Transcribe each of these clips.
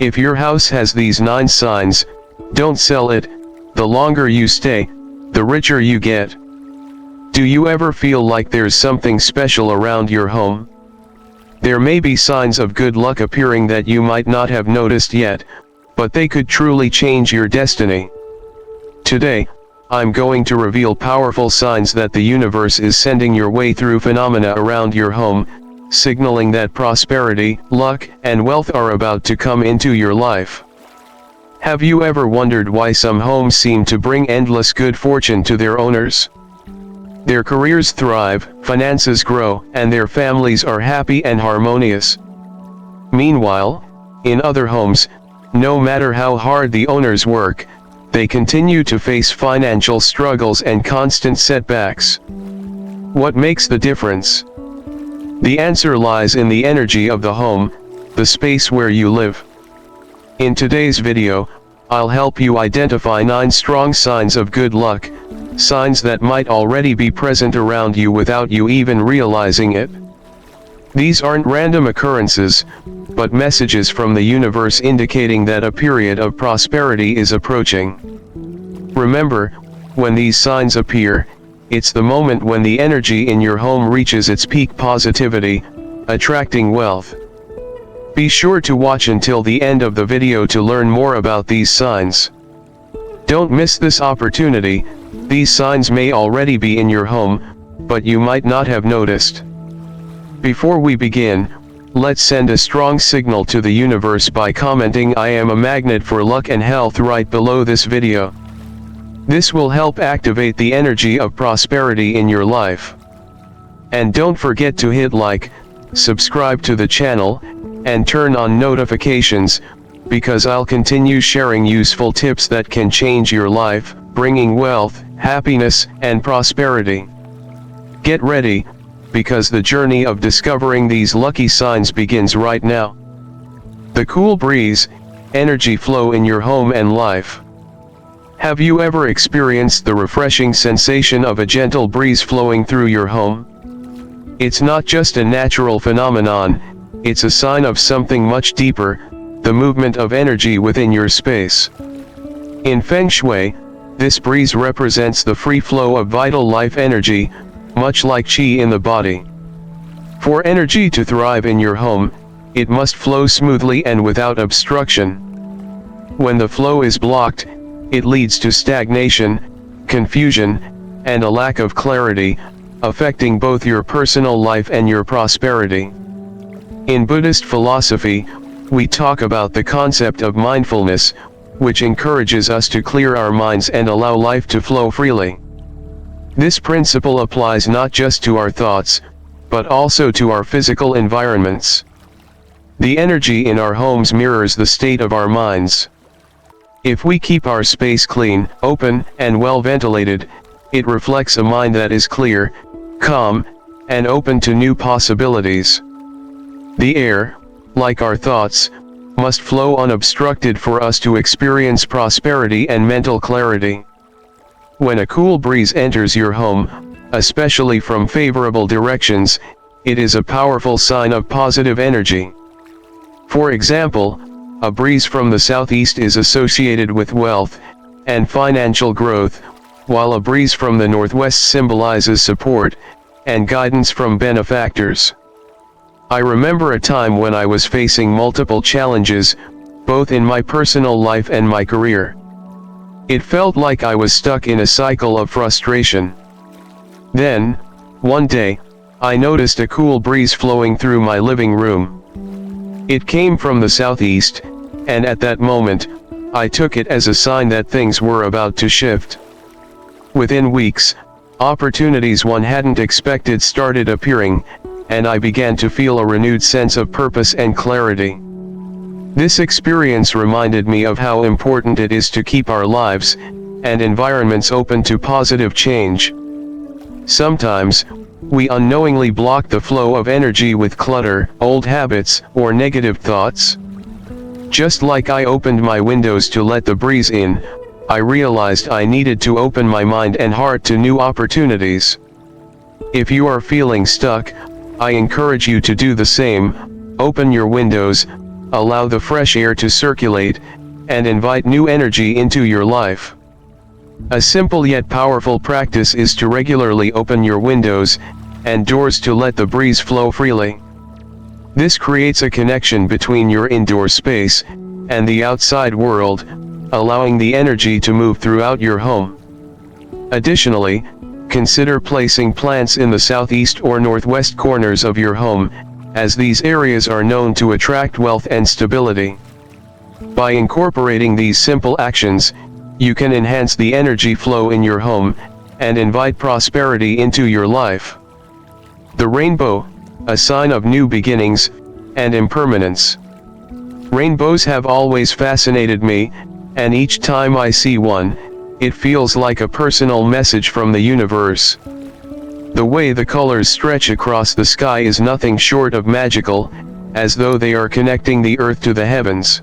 If your house has these 9 signs, don't sell it. The longer you stay, the richer you get. Do you ever feel like there's something special around your home? There may be signs of good luck appearing that you might not have noticed yet, but they could truly change your destiny. Today, I'm going to reveal powerful signs that the universe is sending your way through phenomena around your home, signaling that prosperity, luck, and wealth are about to come into your life. Have you ever wondered why some homes seem to bring endless good fortune to their owners? Their careers thrive, finances grow, and their families are happy and harmonious. Meanwhile, in other homes, no matter how hard the owners work, they continue to face financial struggles and constant setbacks. What makes the difference? The answer lies in the energy of the home, the space where you live. In today's video, I'll help you identify 9 strong signs of good luck, signs that might already be present around you without you even realizing it. These aren't random occurrences, but messages from the universe indicating that a period of prosperity is approaching. Remember, when these signs appear, it's the moment when the energy in your home reaches its peak positivity, attracting wealth. Be sure to watch until the end of the video to learn more about these signs. Don't miss this opportunity. These signs may already be in your home, but you might not have noticed. Before we begin, let's send a strong signal to the universe by commenting "I am a magnet for luck and health" right below this video. This will help activate the energy of prosperity in your life. And don't forget to hit like, subscribe to the channel, and turn on notifications, because I'll continue sharing useful tips that can change your life, bringing wealth, happiness, and prosperity. Get ready, because the journey of discovering these lucky signs begins right now. The cool breeze, energy flow in your home and life. Have you ever experienced the refreshing sensation of a gentle breeze flowing through your home? It's not just a natural phenomenon, it's a sign of something much deeper, the movement of energy within your space. In Feng Shui, this breeze represents the free flow of vital life energy, much like qi in the body. For energy to thrive in your home, it must flow smoothly and without obstruction. When the flow is blocked, it leads to stagnation, confusion, and a lack of clarity, affecting both your personal life and your prosperity. In Buddhist philosophy, we talk about the concept of mindfulness, which encourages us to clear our minds and allow life to flow freely. This principle applies not just to our thoughts, but also to our physical environments. The energy in our homes mirrors the state of our minds. If we keep our space clean, open, and well ventilated, it reflects a mind that is clear, calm, and open to new possibilities. The air, like our thoughts, must flow unobstructed for us to experience prosperity and mental clarity. When a cool breeze enters your home, especially from favorable directions, it is a powerful sign of positive energy. For example, a breeze from the southeast is associated with wealth and financial growth, while a breeze from the northwest symbolizes support and guidance from benefactors. I remember a time when I was facing multiple challenges, both in my personal life and my career. It felt like I was stuck in a cycle of frustration. Then, one day, I noticed a cool breeze flowing through my living room. It came from the southeast, and at that moment, I took it as a sign that things were about to shift. Within weeks, opportunities one hadn't expected started appearing, and I began to feel a renewed sense of purpose and clarity. This experience reminded me of how important it is to keep our lives and environments open to positive change. Sometimes, we unknowingly block the flow of energy with clutter, old habits, or negative thoughts. Just like I opened my windows to let the breeze in, I realized I needed to open my mind and heart to new opportunities. If you are feeling stuck, I encourage you to do the same. Open your windows, allow the fresh air to circulate, and invite new energy into your life. A simple yet powerful practice is to regularly open your windows and doors to let the breeze flow freely. This creates a connection between your indoor space and the outside world, allowing the energy to move throughout your home. Additionally, consider placing plants in the southeast or northwest corners of your home, as these areas are known to attract wealth and stability. By incorporating these simple actions, you can enhance the energy flow in your home and invite prosperity into your life. The rainbow, a sign of new beginnings and impermanence. Rainbows have always fascinated me, and each time I see one, it feels like a personal message from the universe. The way the colors stretch across the sky is nothing short of magical, as though they are connecting the earth to the heavens.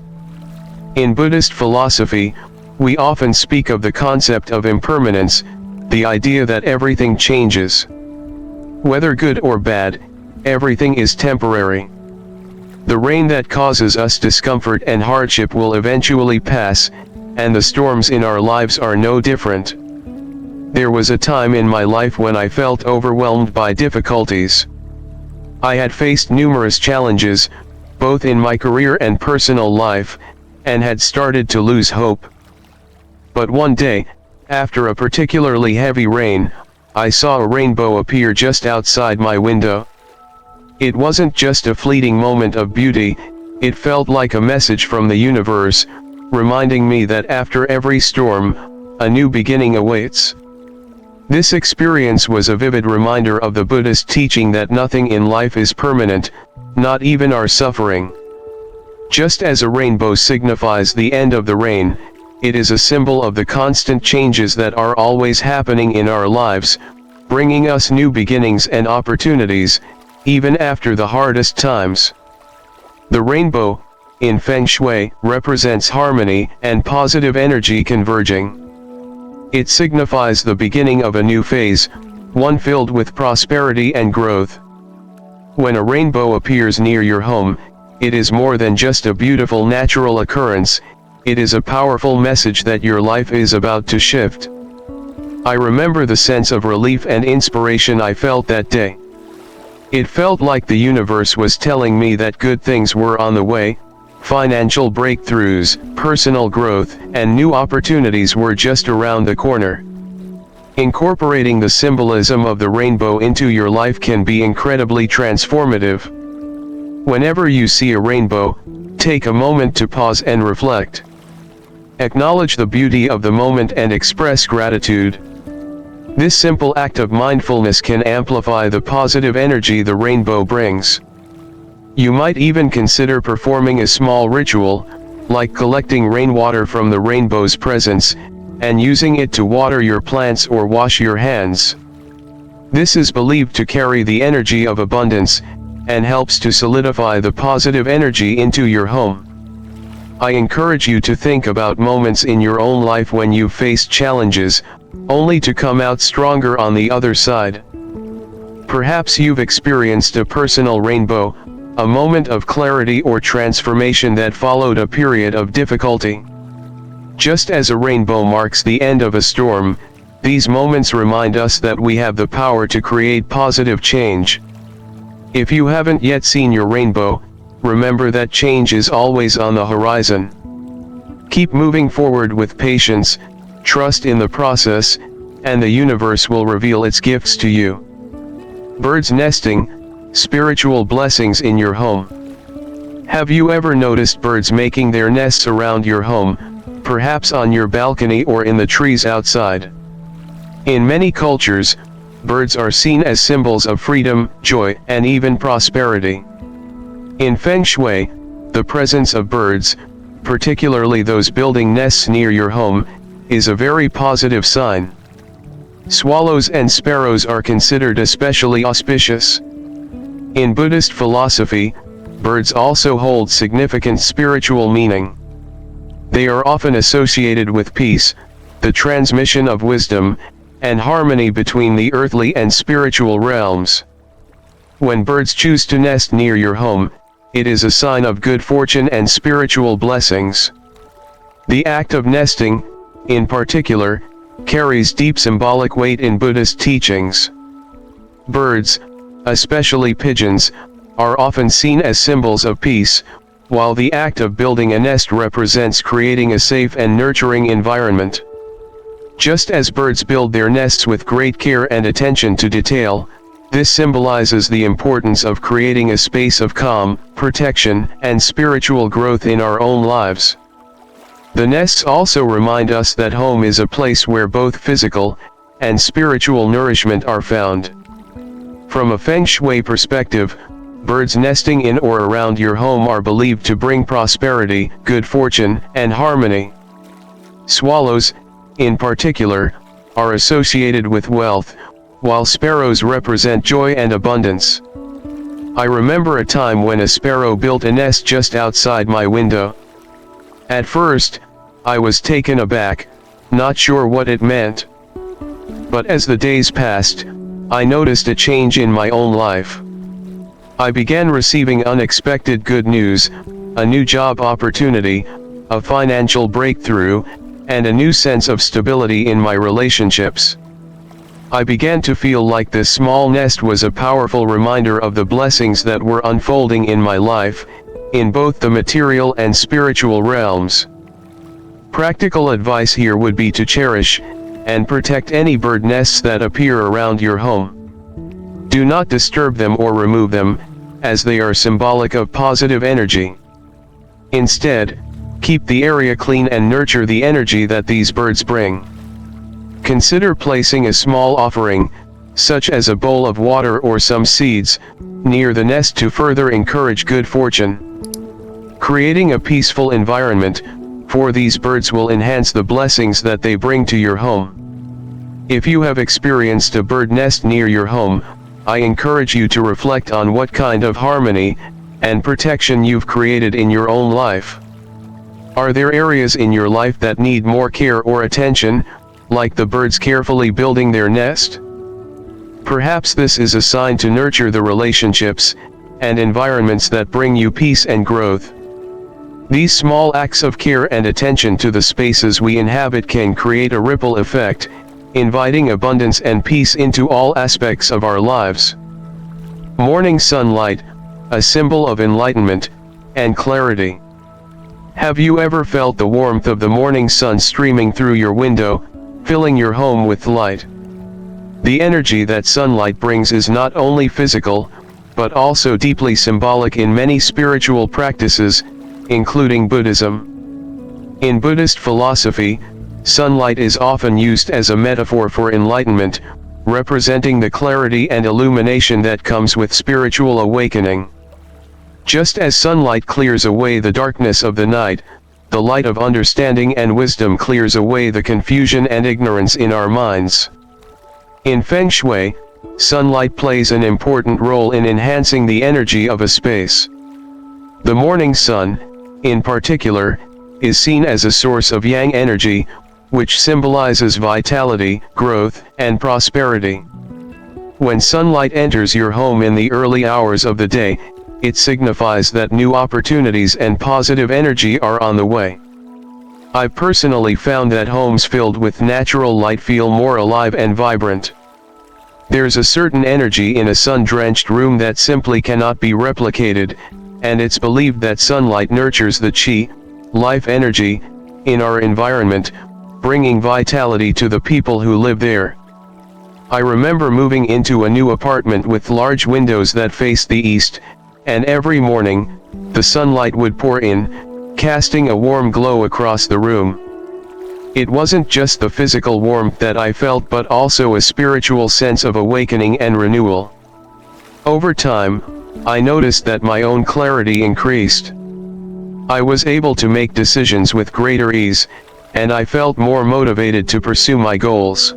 In Buddhist philosophy, we often speak of the concept of impermanence, the idea that everything changes. Whether good or bad, everything is temporary. The rain that causes us discomfort and hardship will eventually pass, and the storms in our lives are no different. There was a time in my life when I felt overwhelmed by difficulties. I had faced numerous challenges, both in my career and personal life, and had started to lose hope. But one day, after a particularly heavy rain, I saw a rainbow appear just outside my window. It wasn't just a fleeting moment of beauty, it felt like a message from the universe, reminding me that after every storm, a new beginning awaits. This experience was a vivid reminder of the Buddhist teaching that nothing in life is permanent, not even our suffering. Just as a rainbow signifies the end of the rain, it is a symbol of the constant changes that are always happening in our lives, bringing us new beginnings and opportunities, even after the hardest times. The rainbow, in Feng Shui, represents harmony and positive energy converging. It signifies the beginning of a new phase, one filled with prosperity and growth. When a rainbow appears near your home, it is more than just a beautiful natural occurrence, it is a powerful message that your life is about to shift. I remember the sense of relief and inspiration I felt that day. It felt like the universe was telling me that good things were on the way, financial breakthroughs, personal growth, and new opportunities were just around the corner. Incorporating the symbolism of the rainbow into your life can be incredibly transformative. Whenever you see a rainbow, take a moment to pause and reflect. Acknowledge the beauty of the moment and express gratitude. This simple act of mindfulness can amplify the positive energy the rainbow brings. You might even consider performing a small ritual, like collecting rainwater from the rainbow's presence, and using it to water your plants or wash your hands. This is believed to carry the energy of abundance, and helps to solidify the positive energy into your home. I encourage you to think about moments in your own life when you faced challenges, only to come out stronger on the other side. Perhaps you've experienced a personal rainbow, a moment of clarity or transformation that followed a period of difficulty. Just as a rainbow marks the end of a storm, these moments remind us that we have the power to create positive change. If you haven't yet seen your rainbow, remember that change is always on the horizon. Keep moving forward with patience, trust in the process, and the universe will reveal its gifts to you. Birds nesting, spiritual blessings in your home. Have you ever noticed birds making their nests around your home, perhaps on your balcony or in the trees outside? In many cultures, birds are seen as symbols of freedom, joy, and even prosperity. In Feng Shui, the presence of birds, particularly those building nests near your home, is a very positive sign. Swallows and sparrows are considered especially auspicious. In Buddhist philosophy, birds also hold significant spiritual meaning. They are often associated with peace, the transmission of wisdom, and harmony between the earthly and spiritual realms. When birds choose to nest near your home, it is a sign of good fortune and spiritual blessings. The act of nesting, in particular, carries deep symbolic weight in Buddhist teachings. Birds, especially pigeons, are often seen as symbols of peace, while the act of building a nest represents creating a safe and nurturing environment. Just as birds build their nests with great care and attention to detail, this symbolizes the importance of creating a space of calm, protection, and spiritual growth in our own lives. The nests also remind us that home is a place where both physical and spiritual nourishment are found. From a Feng Shui perspective, birds nesting in or around your home are believed to bring prosperity, good fortune, and harmony. Swallows, in particular, are associated with wealth, while sparrows represent joy and abundance. I remember a time when a sparrow built a nest just outside my window. At first, I was taken aback, not sure what it meant. But as the days passed, I noticed a change in my own life. I began receiving unexpected good news, a new job opportunity, a financial breakthrough, and a new sense of stability in my relationships. I began to feel like this small nest was a powerful reminder of the blessings that were unfolding in my life, in both the material and spiritual realms. Practical advice here would be to cherish and protect any bird nests that appear around your home. Do not disturb them or remove them, as they are symbolic of positive energy. Instead, keep the area clean and nurture the energy that these birds bring. Consider placing a small offering, such as a bowl of water or some seeds, near the nest to further encourage good fortune. Creating a peaceful environment for these birds will enhance the blessings that they bring to your home. If you have experienced a bird nest near your home, I encourage you to reflect on what kind of harmony and protection you've created in your own life. Are there areas in your life that need more care or attention, like the birds carefully building their nest? Perhaps this is a sign to nurture the relationships and environments that bring you peace and growth. These small acts of care and attention to the spaces we inhabit can create a ripple effect, inviting abundance and peace into all aspects of our lives. Morning sunlight, a symbol of enlightenment and clarity. Have you ever felt the warmth of the morning sun streaming through your window, filling your home with light? The energy that sunlight brings is not only physical, but also deeply symbolic in many spiritual practices, including Buddhism. In Buddhist philosophy, sunlight is often used as a metaphor for enlightenment, representing the clarity and illumination that comes with spiritual awakening. Just as sunlight clears away the darkness of the night, the light of understanding and wisdom clears away the confusion and ignorance in our minds. In Feng Shui, sunlight plays an important role in enhancing the energy of a space. The morning sun, in particular, is seen as a source of yang energy, which symbolizes vitality, growth, and prosperity. When sunlight enters your home in the early hours of the day, it signifies that new opportunities and positive energy are on the way. I personally found that homes filled with natural light feel more alive and vibrant. There's a certain energy in a sun-drenched room that simply cannot be replicated, and it's believed that sunlight nurtures the qi, life energy, in our environment, bringing vitality to the people who live there. I remember moving into a new apartment with large windows that faced the east, and every morning, the sunlight would pour in, casting a warm glow across the room. It wasn't just the physical warmth that I felt but also a spiritual sense of awakening and renewal. Over time, I noticed that my own clarity increased. I was able to make decisions with greater ease, and I felt more motivated to pursue my goals.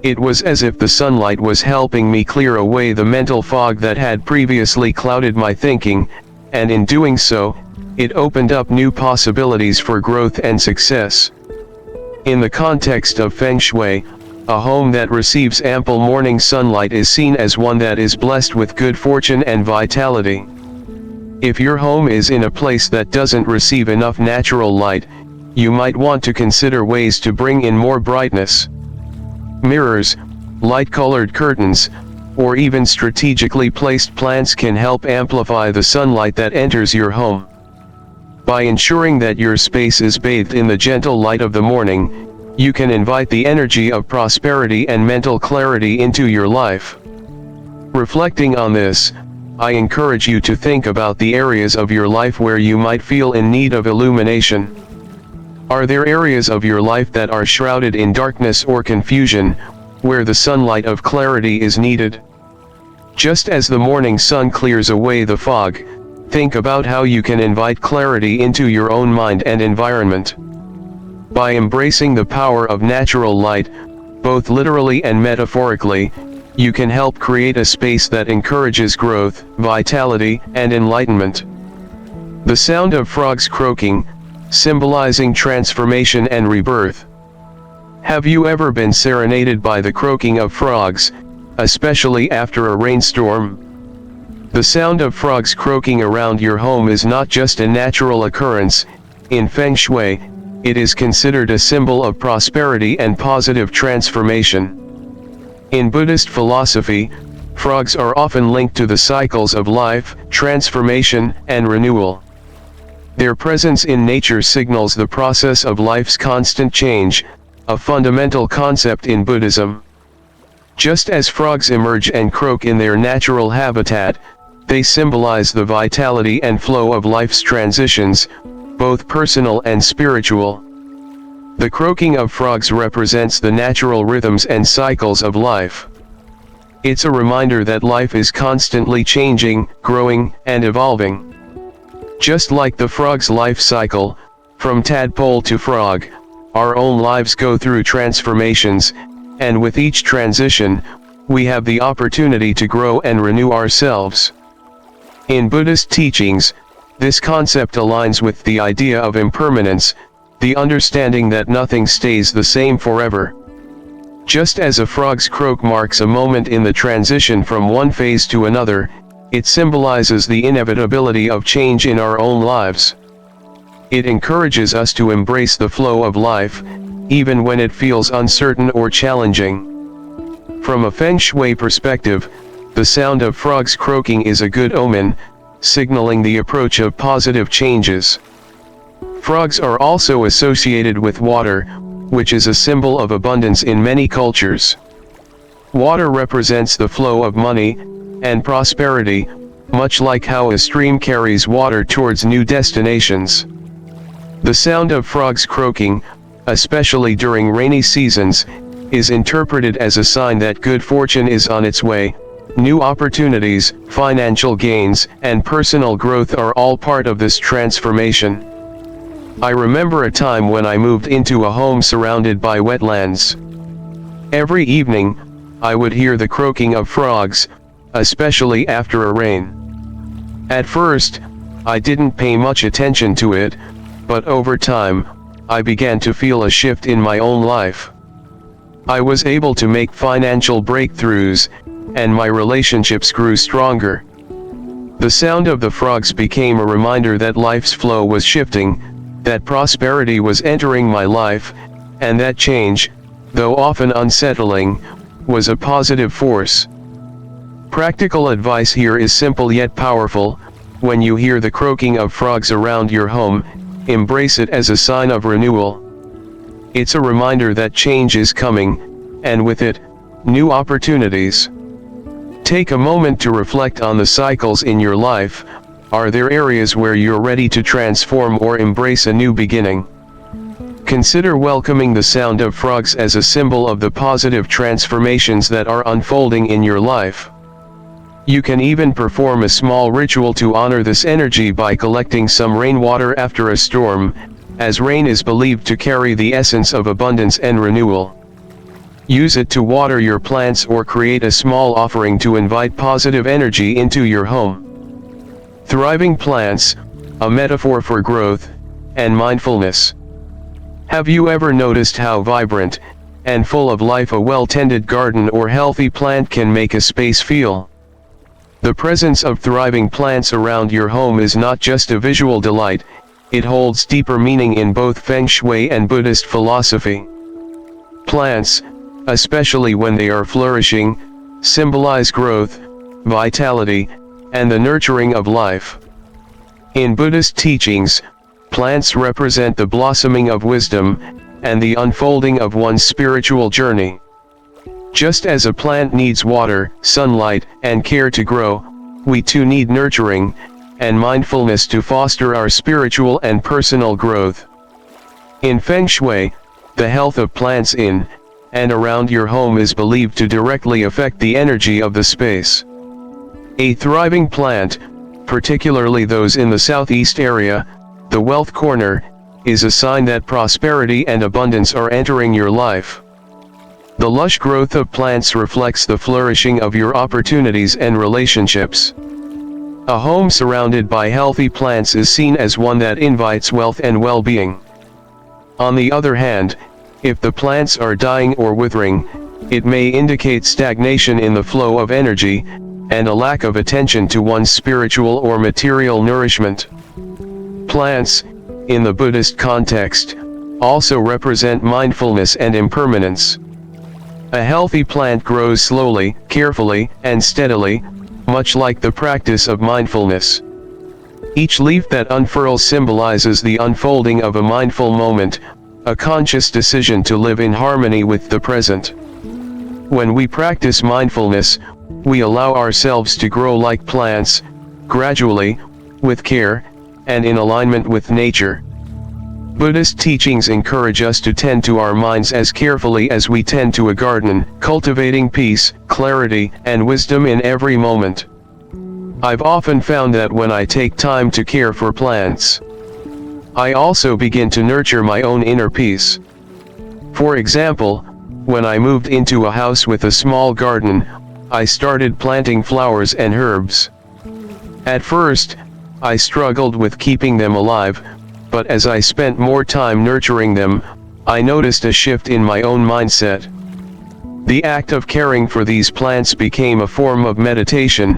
It was as if the sunlight was helping me clear away the mental fog that had previously clouded my thinking, and in doing so, it opened up new possibilities for growth and success. In the context of Feng Shui, a home that receives ample morning sunlight is seen as one that is blessed with good fortune and vitality. If your home is in a place that doesn't receive enough natural light, you might want to consider ways to bring in more brightness. Mirrors, light-colored curtains, or even strategically placed plants can help amplify the sunlight that enters your home. By ensuring that your space is bathed in the gentle light of the morning, you can invite the energy of prosperity and mental clarity into your life. Reflecting on this, I encourage you to think about the areas of your life where you might feel in need of illumination. Are there areas of your life that are shrouded in darkness or confusion, where the sunlight of clarity is needed? Just as the morning sun clears away the fog, think about how you can invite clarity into your own mind and environment. By embracing the power of natural light, both literally and metaphorically, you can help create a space that encourages growth, vitality, and enlightenment. The sound of frogs croaking, symbolizing transformation and rebirth. Have you ever been serenaded by the croaking of frogs, especially after a rainstorm? The sound of frogs croaking around your home is not just a natural occurrence. In Feng Shui, it is considered a symbol of prosperity and positive transformation. In Buddhist philosophy, frogs are often linked to the cycles of life, transformation, and renewal. Their presence in nature signals the process of life's constant change, a fundamental concept in Buddhism. Just as frogs emerge and croak in their natural habitat, they symbolize the vitality and flow of life's transitions, both personal and spiritual. The croaking of frogs represents the natural rhythms and cycles of life. It's a reminder that life is constantly changing, growing, and evolving. Just like the frog's life cycle, from tadpole to frog, our own lives go through transformations, and with each transition, we have the opportunity to grow and renew ourselves. In Buddhist teachings, this concept aligns with the idea of impermanence, the understanding that nothing stays the same forever. Just as a frog's croak marks a moment in the transition from one phase to another, it symbolizes the inevitability of change in our own lives. It encourages us to embrace the flow of life, even when it feels uncertain or challenging. From a Feng Shui perspective, the sound of frogs croaking is a good omen, signaling the approach of positive changes. Frogs are also associated with water, which is a symbol of abundance in many cultures. Water represents the flow of money and prosperity, much like how a stream carries water towards new destinations. The sound of frogs croaking, especially during rainy seasons, is interpreted as a sign that good fortune is on its way. New opportunities, financial gains, and personal growth are all part of this transformation. I remember a time when I moved into a home surrounded by wetlands. Every evening, I would hear the croaking of frogs, especially after a rain. At first, I didn't pay much attention to it, but over time, I began to feel a shift in my own life. I was able to make financial breakthroughs, and my relationships grew stronger. The sound of the frogs became a reminder that life's flow was shifting, that prosperity was entering my life, and that change, though often unsettling, was a positive force. Practical advice here is simple yet powerful. When you hear the croaking of frogs around your home, embrace it as a sign of renewal. It's a reminder that change is coming, and with it, new opportunities. Take a moment to reflect on the cycles in your life. Are there areas where you're ready to transform or embrace a new beginning? Consider welcoming the sound of frogs as a symbol of the positive transformations that are unfolding in your life. You can even perform a small ritual to honor this energy by collecting some rainwater after a storm, as rain is believed to carry the essence of abundance and renewal. Use it to water your plants or create a small offering to invite positive energy into your home. Thriving plants, a metaphor for growth and mindfulness. Have you ever noticed how vibrant and full of life a well-tended garden or healthy plant can make a space feel? The presence of thriving plants around your home is not just a visual delight, it holds deeper meaning in both Feng Shui and Buddhist philosophy. Plants, especially when they are flourishing, symbolize growth, vitality, and the nurturing of life. In Buddhist teachings, plants represent the blossoming of wisdom, and the unfolding of one's spiritual journey. Just as a plant needs water, sunlight, and care to grow, we too need nurturing and mindfulness to foster our spiritual and personal growth. In Feng Shui, the health of plants in and around your home is believed to directly affect the energy of the space. A thriving plant, particularly those in the southeast area, the wealth corner, is a sign that prosperity and abundance are entering your life. The lush growth of plants reflects the flourishing of your opportunities and relationships. A home surrounded by healthy plants is seen as one that invites wealth and well-being. On the other hand, if the plants are dying or withering, it may indicate stagnation in the flow of energy, and a lack of attention to one's spiritual or material nourishment. Plants, in the Buddhist context, also represent mindfulness and impermanence. A healthy plant grows slowly, carefully, and steadily, much like the practice of mindfulness. Each leaf that unfurls symbolizes the unfolding of a mindful moment, a conscious decision to live in harmony with the present. When we practice mindfulness, we allow ourselves to grow like plants, gradually, with care, and in alignment with nature. Buddhist teachings encourage us to tend to our minds as carefully as we tend to a garden, cultivating peace, clarity, and wisdom in every moment. I've often found that when I take time to care for plants, I also begin to nurture my own inner peace. For example, when I moved into a house with a small garden, I started planting flowers and herbs. At first, I struggled with keeping them alive, but as I spent more time nurturing them, I noticed a shift in my own mindset. The act of caring for these plants became a form of meditation,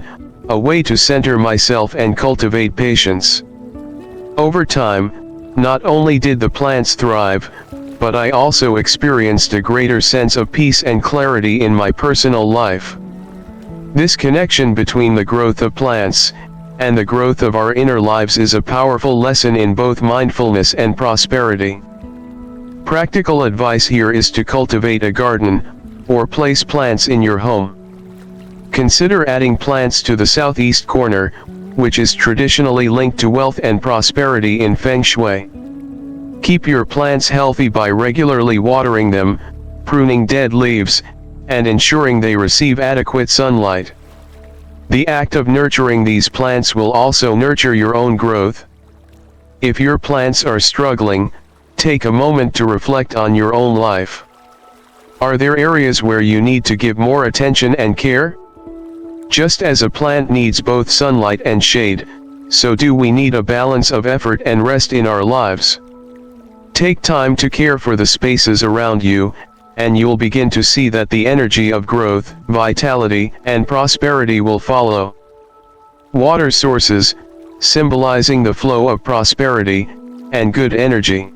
a way to center myself and cultivate patience. Over time, not only did the plants thrive, but I also experienced a greater sense of peace and clarity in my personal life. This connection between the growth of plants and the growth of our inner lives is a powerful lesson in both mindfulness and prosperity. Practical advice here is to cultivate a garden, or place plants in your home. Consider adding plants to the southeast corner, which is traditionally linked to wealth and prosperity in Feng Shui. Keep your plants healthy by regularly watering them, pruning dead leaves, and ensuring they receive adequate sunlight. The act of nurturing these plants will also nurture your own growth. If your plants are struggling, take a moment to reflect on your own life. Are there areas where you need to give more attention and care? Just as a plant needs both sunlight and shade, so do we need a balance of effort and rest in our lives. Take time to care for the spaces around you, and you'll begin to see that the energy of growth, vitality, and prosperity will follow. Water sources, symbolizing the flow of prosperity and good energy.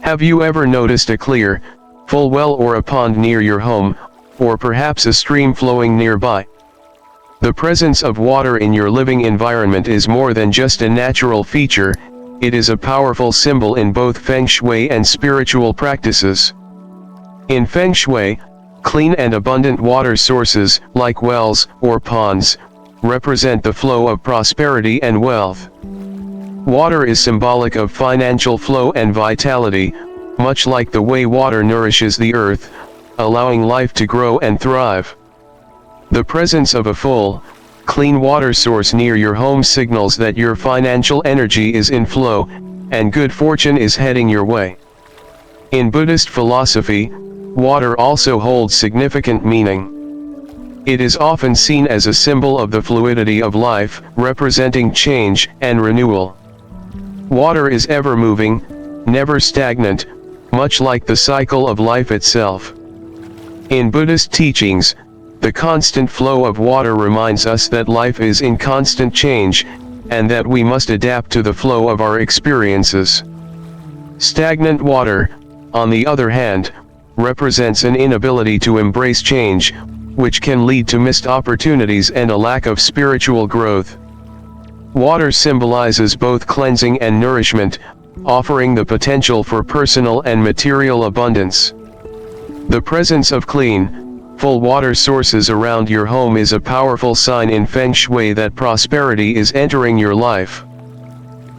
Have you ever noticed a clear, full well or a pond near your home, or perhaps a stream flowing nearby? The presence of water in your living environment is more than just a natural feature, it is a powerful symbol in both Feng Shui and spiritual practices. In Feng Shui, clean and abundant water sources, like wells or ponds, represent the flow of prosperity and wealth. Water is symbolic of financial flow and vitality, much like the way water nourishes the earth, allowing life to grow and thrive. The presence of a full, clean water source near your home signals that your financial energy is in flow, and good fortune is heading your way. In Buddhist philosophy, water also holds significant meaning. It is often seen as a symbol of the fluidity of life, representing change and renewal. Water is ever-moving, never stagnant, much like the cycle of life itself. In Buddhist teachings, the constant flow of water reminds us that life is in constant change, and that we must adapt to the flow of our experiences. Stagnant water, on the other hand, represents an inability to embrace change, which can lead to missed opportunities and a lack of spiritual growth. Water symbolizes both cleansing and nourishment, offering the potential for personal and material abundance. The presence of clean, full water sources around your home is a powerful sign in Feng Shui that prosperity is entering your life.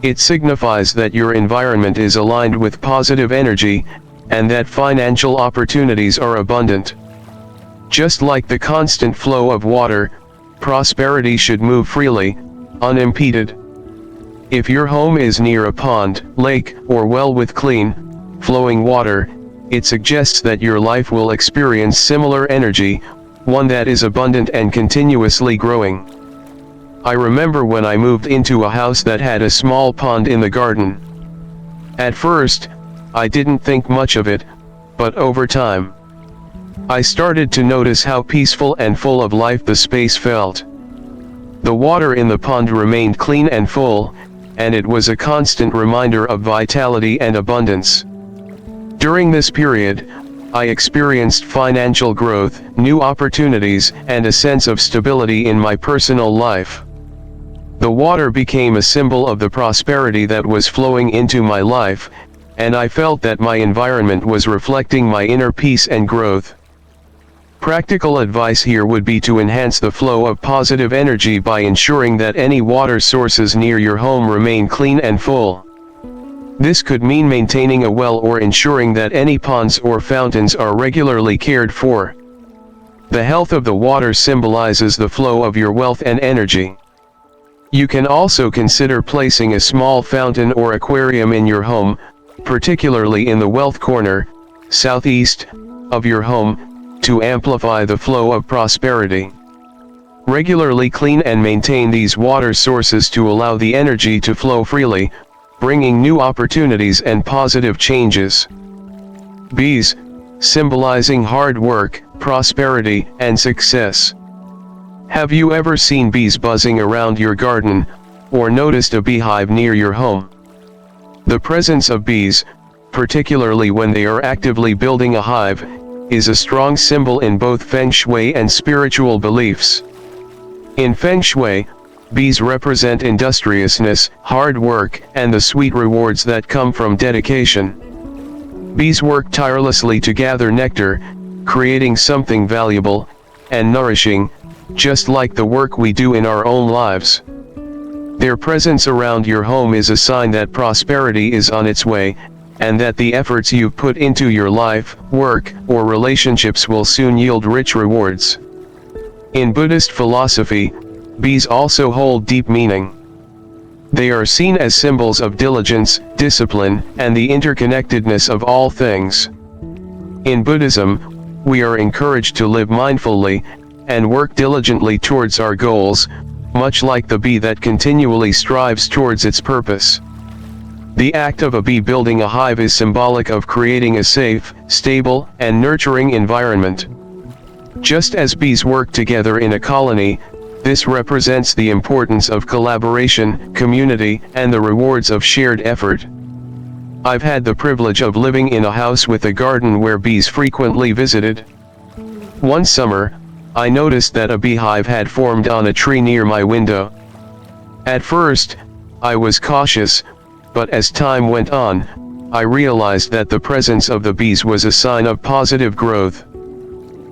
It signifies that your environment is aligned with positive energy, and that financial opportunities are abundant. Just like the constant flow of water, prosperity should move freely, unimpeded. If your home is near a pond, lake, or well with clean, flowing water, it suggests that your life will experience similar energy, one that is abundant and continuously growing. I remember when I moved into a house that had a small pond in the garden. At first, I didn't think much of it, but over time, I started to notice how peaceful and full of life the space felt. The water in the pond remained clean and full, and it was a constant reminder of vitality and abundance. During this period, I experienced financial growth, new opportunities, and a sense of stability in my personal life. The water became a symbol of the prosperity that was flowing into my life, and I felt that my environment was reflecting my inner peace and growth. Practical advice here would be to enhance the flow of positive energy by ensuring that any water sources near your home remain clean and full. This could mean maintaining a well or ensuring that any ponds or fountains are regularly cared for. The health of the water symbolizes the flow of your wealth and energy. You can also consider placing a small fountain or aquarium in your home, particularly in the wealth corner, southeast, of your home, to amplify the flow of prosperity. Regularly clean and maintain these water sources to allow the energy to flow freely, bringing new opportunities and positive changes. Bees, symbolizing hard work, prosperity, and success. Have you ever seen bees buzzing around your garden, or noticed a beehive near your home? The presence of bees, particularly when they are actively building a hive, is a strong symbol in both Feng Shui and spiritual beliefs. In Feng Shui, bees represent industriousness, hard work, and the sweet rewards that come from dedication. Bees work tirelessly to gather nectar, creating something valuable and nourishing, just like the work we do in our own lives. Their presence around your home is a sign that prosperity is on its way, and that the efforts you've put into your life, work, or relationships will soon yield rich rewards. In Buddhist philosophy, bees also hold deep meaning. They are seen as symbols of diligence, discipline, and the interconnectedness of all things. In Buddhism, we are encouraged to live mindfully, and work diligently towards our goals, much like the bee that continually strives towards its purpose. The act of a bee building a hive is symbolic of creating a safe, stable, and nurturing environment. Just as bees work together in a colony, this represents the importance of collaboration, community, and the rewards of shared effort. I've had the privilege of living in a house with a garden where bees frequently visited. One summer, I noticed that a beehive had formed on a tree near my window. At first, I was cautious, but as time went on, I realized that the presence of the bees was a sign of positive growth.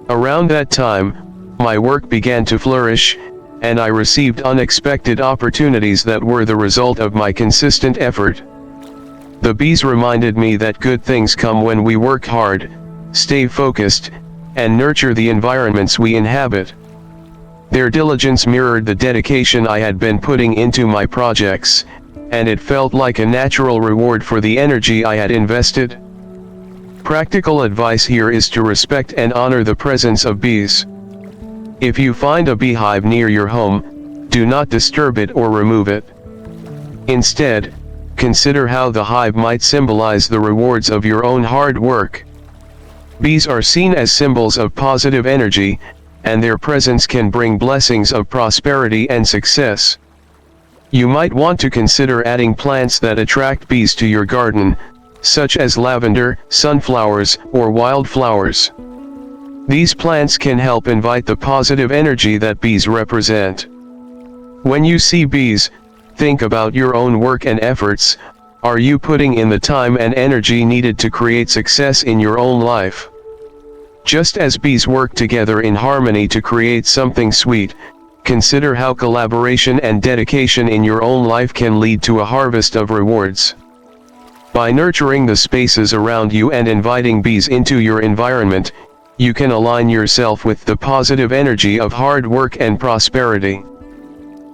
Around that time, my work began to flourish, and I received unexpected opportunities that were the result of my consistent effort. The bees reminded me that good things come when we work hard, stay focused, and nurture the environments we inhabit. Their diligence mirrored the dedication I had been putting into my projects, and it felt like a natural reward for the energy I had invested. Practical advice here is to respect and honor the presence of bees. If you find a beehive near your home, do not disturb it or remove it. Instead, consider how the hive might symbolize the rewards of your own hard work. Bees are seen as symbols of positive energy, and their presence can bring blessings of prosperity and success. You might want to consider adding plants that attract bees to your garden, such as lavender, sunflowers, or wildflowers. These plants can help invite the positive energy that bees represent. When you see bees, think about your own work and efforts. Are you putting in the time and energy needed to create success in your own life? Just as bees work together in harmony to create something sweet, consider how collaboration and dedication in your own life can lead to a harvest of rewards. By nurturing the spaces around you and inviting bees into your environment, you can align yourself with the positive energy of hard work and prosperity.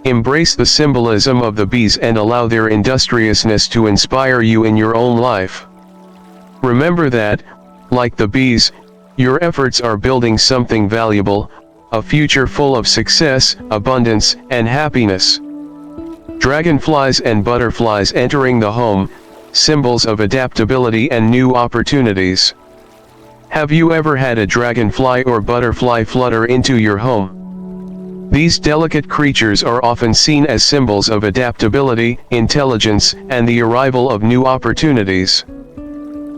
Embrace the symbolism of the bees and allow their industriousness to inspire you in your own life. Remember that, like the bees, your efforts are building something valuable, a future full of success, abundance, and happiness. Dragonflies and butterflies entering the home, symbols of adaptability and new opportunities. Have you ever had a dragonfly or butterfly flutter into your home? These delicate creatures are often seen as symbols of adaptability, intelligence, and the arrival of new opportunities.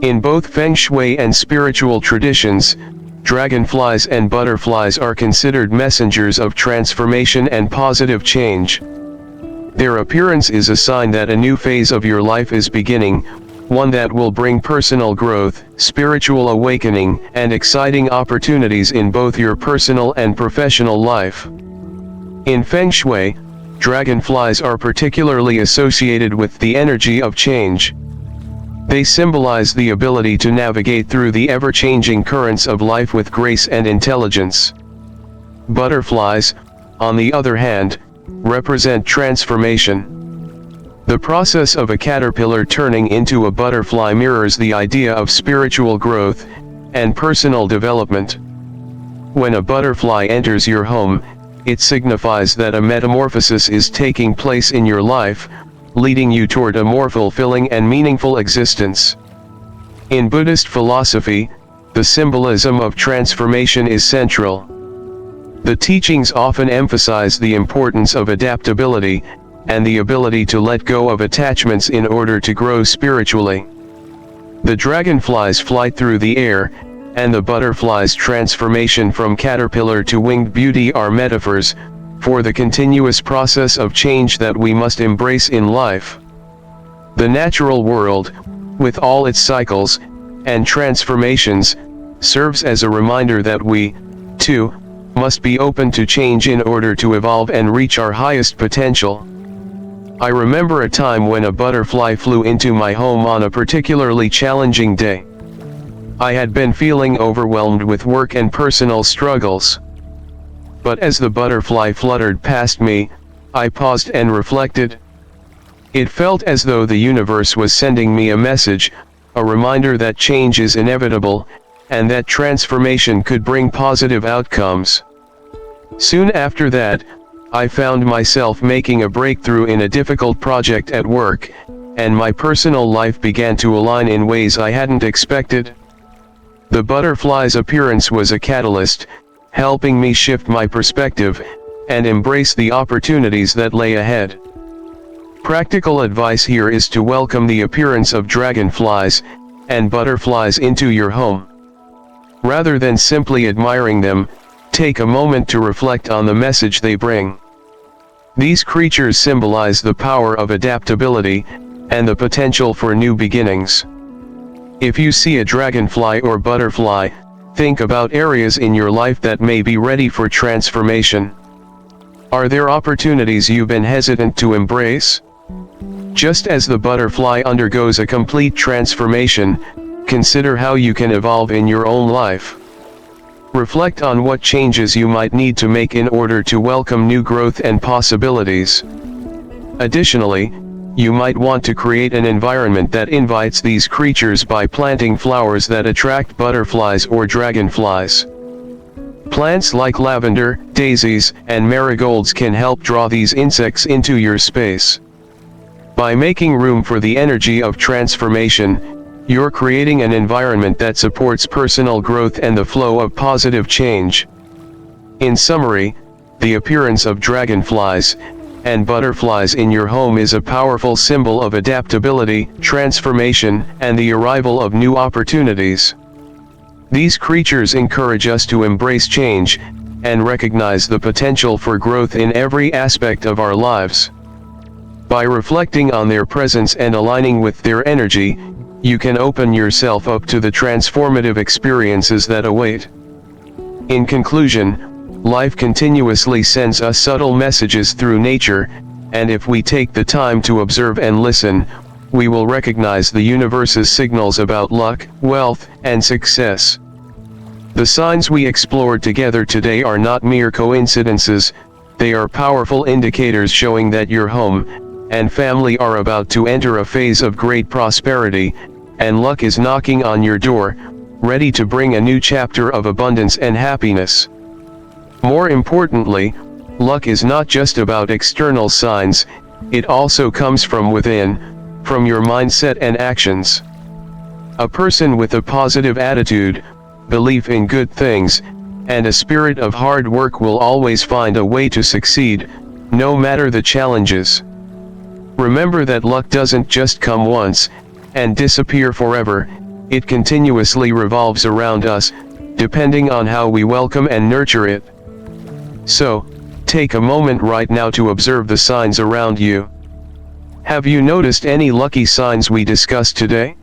In both Feng Shui and spiritual traditions, dragonflies and butterflies are considered messengers of transformation and positive change. Their appearance is a sign that a new phase of your life is beginning, one that will bring personal growth, spiritual awakening, and exciting opportunities in both your personal and professional life. In Feng Shui, dragonflies are particularly associated with the energy of change. They symbolize the ability to navigate through the ever-changing currents of life with grace and intelligence. Butterflies, on the other hand, represent transformation. The process of a caterpillar turning into a butterfly mirrors the idea of spiritual growth and personal development. When a butterfly enters your home, it signifies that a metamorphosis is taking place in your life, leading you toward a more fulfilling and meaningful existence. In Buddhist philosophy, the symbolism of transformation is central. The teachings often emphasize the importance of adaptability, and the ability to let go of attachments in order to grow spiritually. The dragonfly's flight through the air, and the butterfly's transformation from caterpillar to winged beauty are metaphors for the continuous process of change that we must embrace in life. The natural world, with all its cycles and transformations, serves as a reminder that we, too, must be open to change in order to evolve and reach our highest potential. I remember a time when a butterfly flew into my home on a particularly challenging day. I had been feeling overwhelmed with work and personal struggles. But as the butterfly fluttered past me, I paused and reflected. It felt as though the universe was sending me a message, a reminder that change is inevitable, and that transformation could bring positive outcomes. Soon after that, I found myself making a breakthrough in a difficult project at work, and my personal life began to align in ways I hadn't expected. The butterfly's appearance was a catalyst, helping me shift my perspective and embrace the opportunities that lay ahead. Practical advice here is to welcome the appearance of dragonflies and butterflies into your home. Rather than simply admiring them, take a moment to reflect on the message they bring. These creatures symbolize the power of adaptability and the potential for new beginnings. If you see a dragonfly or butterfly, think about areas in your life that may be ready for transformation. Are there opportunities you've been hesitant to embrace? Just as the butterfly undergoes a complete transformation, consider how you can evolve in your own life. Reflect on what changes you might need to make in order to welcome new growth and possibilities. Additionally, you might want to create an environment that invites these creatures by planting flowers that attract butterflies or dragonflies. Plants like lavender, daisies, and marigolds can help draw these insects into your space. By making room for the energy of transformation, you're creating an environment that supports personal growth and the flow of positive change. In summary, the appearance of dragonflies and butterflies in your home is a powerful symbol of adaptability, transformation, and the arrival of new opportunities. These creatures encourage us to embrace change and recognize the potential for growth in every aspect of our lives. By reflecting on their presence and aligning with their energy, you can open yourself up to the transformative experiences that await. In conclusion, life continuously sends us subtle messages through nature, and if we take the time to observe and listen, we will recognize the universe's signals about luck, wealth, and success. The signs we explored together today are not mere coincidences, they are powerful indicators showing that your home and family are about to enter a phase of great prosperity, and luck is knocking on your door, ready to bring a new chapter of abundance and happiness. More importantly, luck is not just about external signs, it also comes from within, from your mindset and actions. A person with a positive attitude, belief in good things, and a spirit of hard work will always find a way to succeed, no matter the challenges. Remember that luck doesn't just come once and disappear forever, it continuously revolves around us, depending on how we welcome and nurture it. So, take a moment right now to observe the signs around you. Have you noticed any lucky signs we discussed today?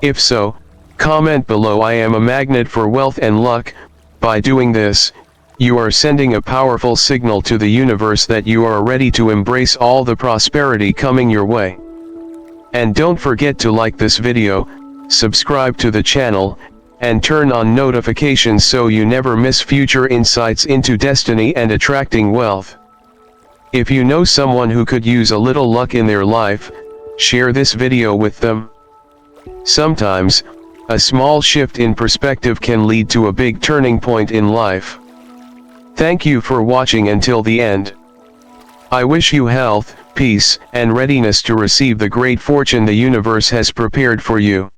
If so, comment below. I am a magnet for wealth and luck. By doing this, you are sending a powerful signal to the universe that you are ready to embrace all the prosperity coming your way. And don't forget to like this video, subscribe to the channel, and turn on notifications so you never miss future insights into destiny and attracting wealth. If you know someone who could use a little luck in their life, share this video with them. Sometimes, a small shift in perspective can lead to a big turning point in life. Thank you for watching until the end. I wish you health, peace, and readiness to receive the great fortune the universe has prepared for you.